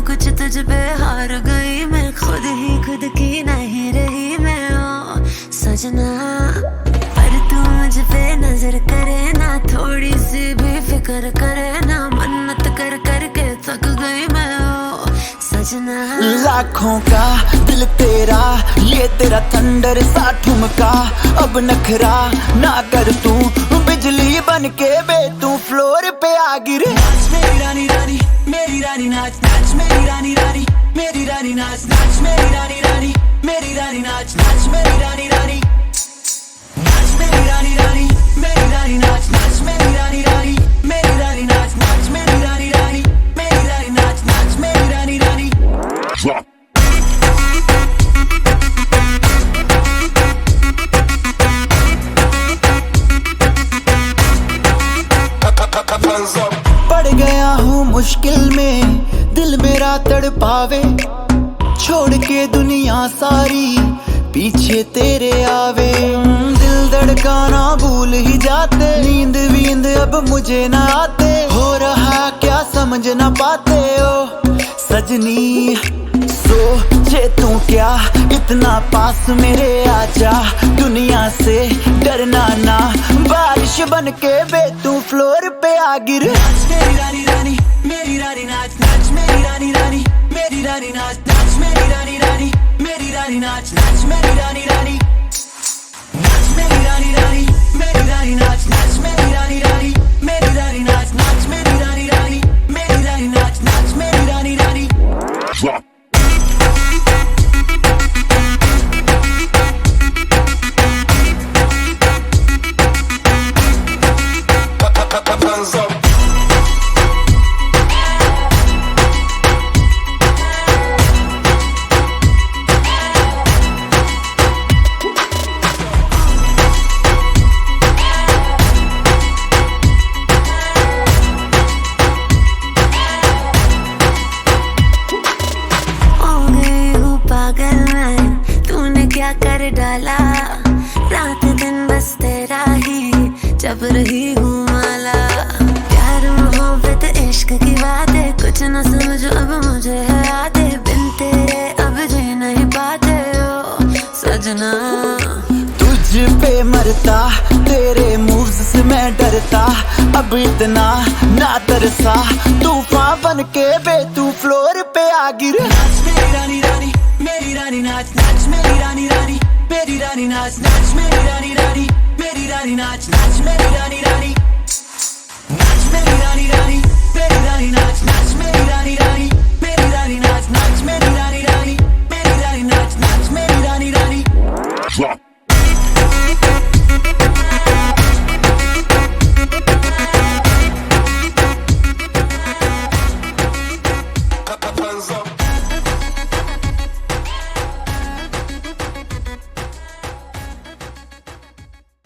कुछ तुझ पे हार गई मैं, खुद ही खुद की नहीं रही मैं। ओ सजना पर तू मुझ पे नजर करे ना, थोड़ी सी भी फिक्र करे ना, मन्नत कर कर के थक गई मैं। ओ सजना लाखों का दिल तेरा, ये तेरा थंडर सा ठुमका, अब नखरा ना कर तू, बिजली बन के बे तू फ्लोर पे आ गिरे। नाच मेरी रानी रानी, मेरी रानी नाच नाच मेरी रानी रानी, मेरी रानी नाच नाच मेरी रानी रानी, मेरी रानी नाच नाच मेरी रानी रानी, नाच मेरी रानी रानी, मेरी रानी नाच नाच मेरी रानी रानी, मेरी रानी नाच नाच मेरी रानी रानी, मेरी रानी नाच नाच मेरी रानी रानी। पड़ गया हूँ मुश्किल में, दिल मेरा तड़पावे, छोड़ के दुनिया सारी पीछे तेरे आवे। दिल धड़काना भूल ही जाते, नींद वींद अब मुझे ना आते, हो रहा क्या समझ ना पाते। ओ सजनी सोचे तू क्या, इतना पास मेरे आजा, दुनिया से डरना ना, बारिश बन के बे तू फ्लोर पे आ गिर। नाच मेरी रानी रानी, मेरी रानी नाच नाच मेरी रानी रानी, मेरी रानी नाच नाच मेरी रानी रानी, मेरी रानी नाच नाच मेरी रानी रानी, नाच मेरी रानी रानी, मेरी रानी नाच नाच मेरी रानी रानी, मेरी रानी नाच नाच मेरी रानी रानी, मेरी रानी नाच नाच मेरी रानी रानी। क्या कर डाला, रात दिन बस तेरा ही जब रही हूँ माला। प्यार मोहब्बत इश्क की बातें कुछ न समझो अब मुझे है आते, बिन तेरे अब जी नहीं पाते। ओ सजना तुझ पे मरता, तेरे मूव्स से मैं डरता, अब इतना ना तरसा, तूफान बन के बे तू फ्लोर पे आ गिर। नाच मेरी रानी रानी, मेरी रानी नाच नाच मेरी रानी रानी, मेरी रानी नाच नाच मेरी रानी रानी, मेरी रानी नाच नाच मेरी रानी रानी, नाच मेरी रानी रानी, मेरी रानी नाच नाच मेरी रानी रानी, मेरी रानी नाच नाच मेरी रानी रानी, मेरी रानी नाच नाच मेरी रानी रानी।